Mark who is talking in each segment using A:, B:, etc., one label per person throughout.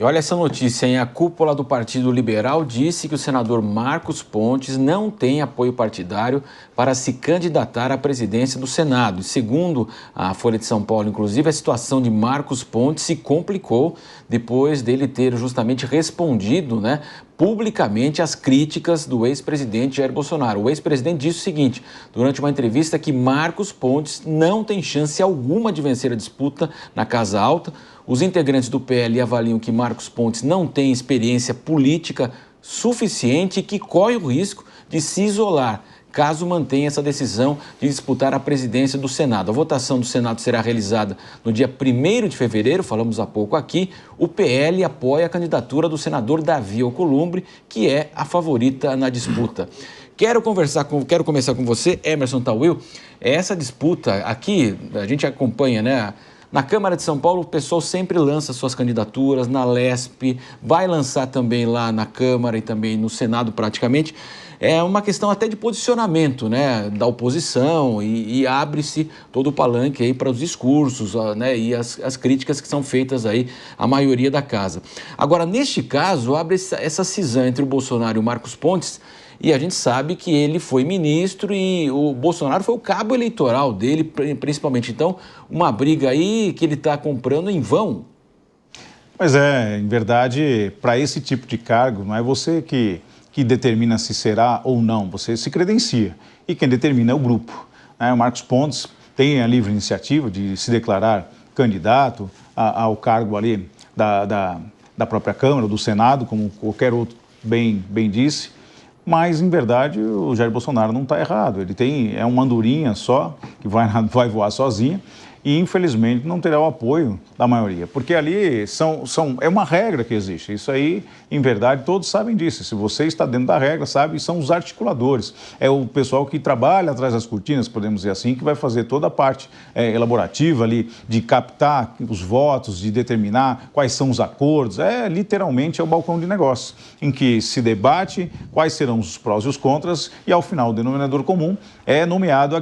A: E olha essa notícia, hein? A cúpula do Partido Liberal disse que o senador Marcos Pontes não tem apoio partidário para se candidatar à presidência do Senado. E segundo a Folha de São Paulo, inclusive, a situação de Marcos Pontes se complicou depois dele ter justamente respondido, né, publicamente às críticas do ex-presidente Jair Bolsonaro. O ex-presidente disse o seguinte, durante uma entrevista, que Marcos Pontes não tem chance alguma de vencer a disputa na Casa Alta. Os integrantes do PL avaliam que Marcos Pontes não tem experiência política suficiente e que corre o risco de se isolar caso mantenha essa decisão de disputar a presidência do Senado. A votação do Senado será realizada no dia 1º de fevereiro, falamos há pouco aqui. O PL apoia a candidatura do senador Davi Alcolumbre, que é a favorita na disputa. Quero começar com você, Emerson Tawil. Essa disputa aqui, a gente acompanha, né? Na Câmara de São Paulo, o pessoal sempre lança suas candidaturas, na Lesp, vai lançar também lá na Câmara e também no Senado praticamente. É uma questão até de posicionamento, né, da oposição e abre-se todo o palanque aí para os discursos, né, e as críticas que são feitas aí à maioria da casa. Agora, neste caso, abre essa cisão entre o Bolsonaro e o Marcos Pontes. E a gente sabe que ele foi ministro e o Bolsonaro foi o cabo eleitoral dele, principalmente. Então, uma briga aí que ele está comprando em vão.
B: Pois é, em verdade, para esse tipo de cargo, não é você que determina se será ou não, você se credencia. E quem determina é o grupo. O Marcos Pontes tem a livre iniciativa de se declarar candidato ao cargo ali da própria Câmara, do Senado, como qualquer outro bem disse. Mas, em verdade, o Jair Bolsonaro não está errado. Ele é uma andorinha só, que vai voar sozinha, e, infelizmente, não terá o apoio da maioria. Porque ali é uma regra que existe. Isso aí, em verdade, todos sabem disso. Se você está dentro da regra, sabe, são os articuladores. É o pessoal que trabalha atrás das cortinas, podemos dizer assim, que vai fazer toda a parte elaborativa ali, de captar os votos, de determinar quais são os acordos. Literalmente, é o balcão de negócios, em que se debate quais serão os prós e os contras, e, ao final, o denominador comum é nomeado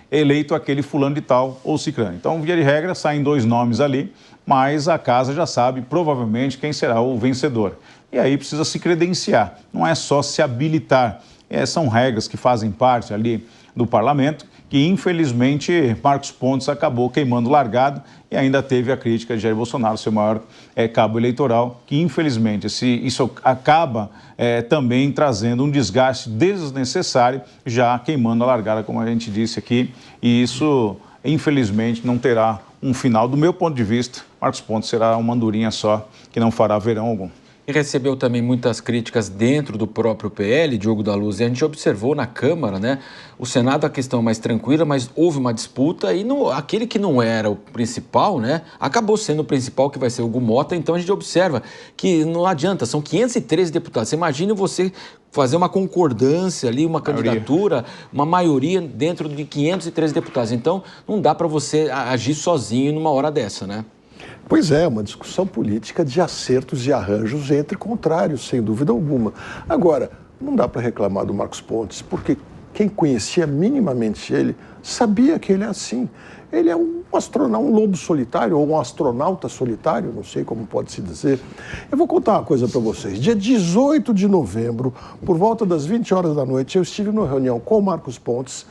B: eleito aquele fulano de tal ou cicrano. Então, via de regra, saem 2 nomes ali, mas a casa já sabe provavelmente quem será o vencedor. E aí precisa se credenciar, não é só se habilitar. São regras que fazem parte ali do parlamento, que infelizmente Marcos Pontes acabou queimando largado e ainda teve a crítica de Jair Bolsonaro, seu maior cabo eleitoral, que infelizmente isso acaba também trazendo um desgaste desnecessário, já queimando a largada, como a gente disse aqui, e isso infelizmente não terá um final. Do meu ponto de vista, Marcos Pontes será uma andorinha só, que não fará verão algum.
A: E recebeu também muitas críticas dentro do próprio PL, Diogo da Luz, e a gente observou na Câmara, né? O Senado a questão mais tranquila, mas houve uma disputa e aquele que não era o principal, né? Acabou sendo o principal, que vai ser o Hugo Mota. Então a gente observa que não adianta, são 513 deputados. Você imagina você fazer uma concordância ali, uma candidatura, uma maioria dentro de 513 deputados. Então não dá para você agir sozinho numa hora dessa, né?
C: Pois é, uma discussão política de acertos e arranjos entre contrários, sem dúvida alguma. Agora, não dá para reclamar do Marcos Pontes, porque quem conhecia minimamente ele sabia que ele é assim. Ele é um astronauta, um lobo solitário, ou um astronauta solitário, não sei como pode se dizer. Eu vou contar uma coisa para vocês. Dia 18 de novembro, por volta das 20 horas da noite, eu estive numa reunião com o Marcos Pontes,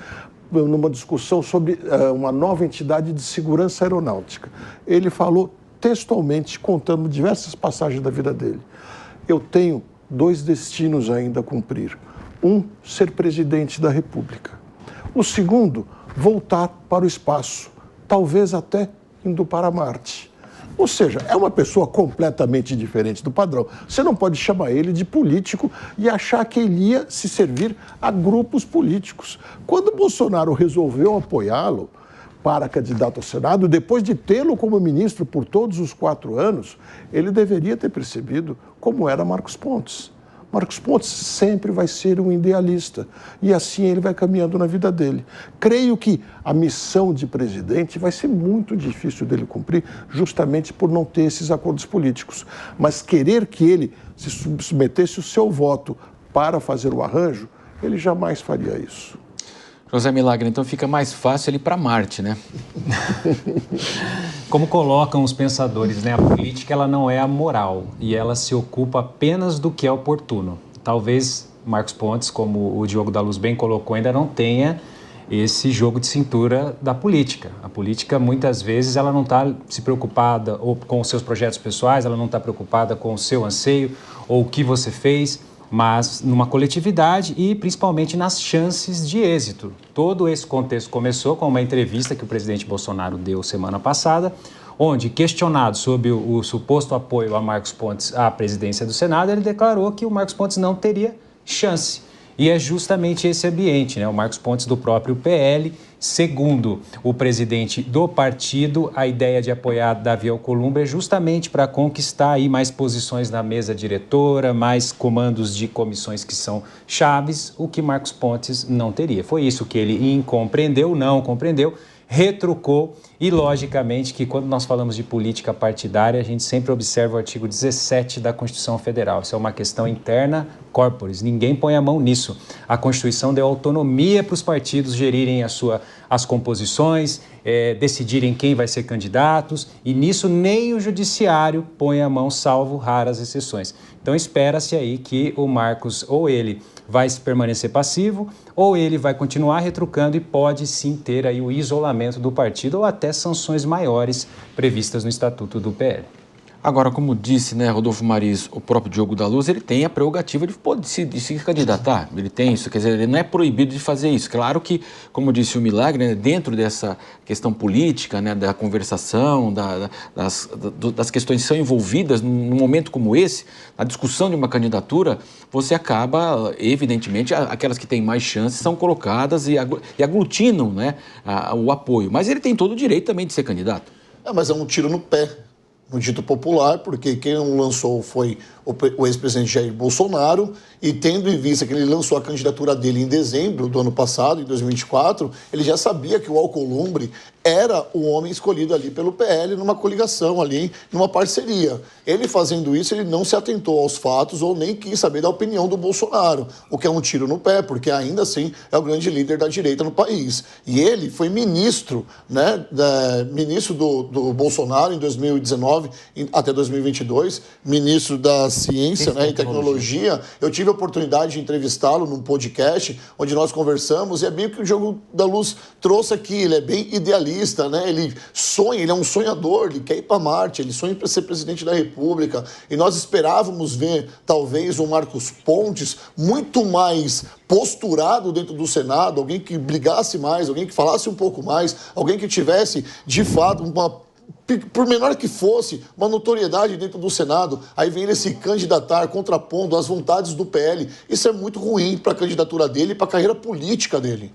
C: numa discussão sobre uma nova entidade de segurança aeronáutica. Ele falou textualmente, contando diversas passagens da vida dele. Eu tenho 2 destinos ainda a cumprir. Um, ser presidente da República. O segundo, voltar para o espaço, talvez até indo para Marte. Ou seja, é uma pessoa completamente diferente do padrão. Você não pode chamar ele de político e achar que ele ia se servir a grupos políticos. Quando Bolsonaro resolveu apoiá-lo para candidato ao Senado, depois de tê-lo como ministro por todos os 4 anos, ele deveria ter percebido como era Marcos Pontes. Marcos Pontes sempre vai ser um idealista e assim ele vai caminhando na vida dele. Creio que a missão de presidente vai ser muito difícil dele cumprir, justamente por não ter esses acordos políticos. Mas querer que ele se submetesse o seu voto para fazer o arranjo, ele jamais faria isso.
A: José Milagre, então fica mais fácil ele ir para Marte, né?
D: Como colocam os pensadores, né? A política ela não é a moral e ela se ocupa apenas do que é oportuno. Talvez Marcos Pontes, como o Diogo da Luz bem colocou, ainda não tenha esse jogo de cintura da política. A política, muitas vezes, ela não está se preocupada ou com os seus projetos pessoais, ela não está preocupada com o seu anseio ou o que você fez, mas numa coletividade e principalmente nas chances de êxito. Todo esse contexto começou com uma entrevista que o presidente Bolsonaro deu semana passada, onde, questionado sobre o suposto apoio a Marcos Pontes à presidência do Senado, ele declarou que o Marcos Pontes não teria chance. E é justamente esse ambiente, né? O Marcos Pontes do próprio PL, segundo o presidente do partido, a ideia de apoiar Davi Alcolumbre é justamente para conquistar aí mais posições na mesa diretora, mais comandos de comissões que são chaves, o que Marcos Pontes não teria. Foi isso que ele incompreendeu, não compreendeu, retrucou e, logicamente, que quando nós falamos de política partidária, a gente sempre observa o artigo 17 da Constituição Federal. Isso é uma questão interna corporis, ninguém põe a mão nisso. A Constituição deu autonomia para os partidos gerirem as composições, decidirem quem vai ser candidatos, e nisso nem o judiciário põe a mão, salvo raras exceções. Então espera-se aí que o Marcos, ou ele vai permanecer passivo, ou ele vai continuar retrucando e pode sim ter aí o isolamento do partido ou até sanções maiores previstas no Estatuto do PL.
A: Agora, como disse, né, Rodolfo Maris, o próprio Diogo da Luz, ele tem a prerrogativa de se candidatar. Ele tem isso, quer dizer, ele não é proibido de fazer isso. Claro que, como disse o Milagre, né, dentro dessa questão política, né, da conversação, das questões que são envolvidas num momento como esse, na discussão de uma candidatura, você acaba, evidentemente, aquelas que têm mais chances são colocadas e aglutinam, né, o apoio. Mas ele tem todo o direito também de ser candidato.
E: Mas é um tiro no pé, no dito popular, porque quem o lançou foi o ex-presidente Jair Bolsonaro, e tendo em vista que ele lançou a candidatura dele em dezembro do ano passado, em 2024, ele já sabia que o Alcolumbre era o homem escolhido ali pelo PL numa coligação ali, numa parceria. Ele fazendo isso, ele não se atentou aos fatos ou nem quis saber da opinião do Bolsonaro, o que é um tiro no pé, porque ainda assim é o grande líder da direita no país. E ele foi ministro, né, ministro do Bolsonaro em 2019 até 2022, ministro da Ciência, né, e Tecnologia. Eu tive a oportunidade de entrevistá-lo num podcast onde nós conversamos, e é bem o que o Diogo da Luz trouxe aqui. Ele é bem idealista, né? Ele sonha, ele é um sonhador, ele quer ir para Marte, ele sonha para ser presidente da República, e nós esperávamos ver talvez o Marcos Pontes muito mais posturado dentro do Senado, alguém que brigasse mais, alguém que falasse um pouco mais, alguém que tivesse de fato por menor que fosse, uma notoriedade dentro do Senado. Aí vem ele se candidatar, contrapondo as vontades do PL. Isso é muito ruim para a candidatura dele e para a carreira política dele.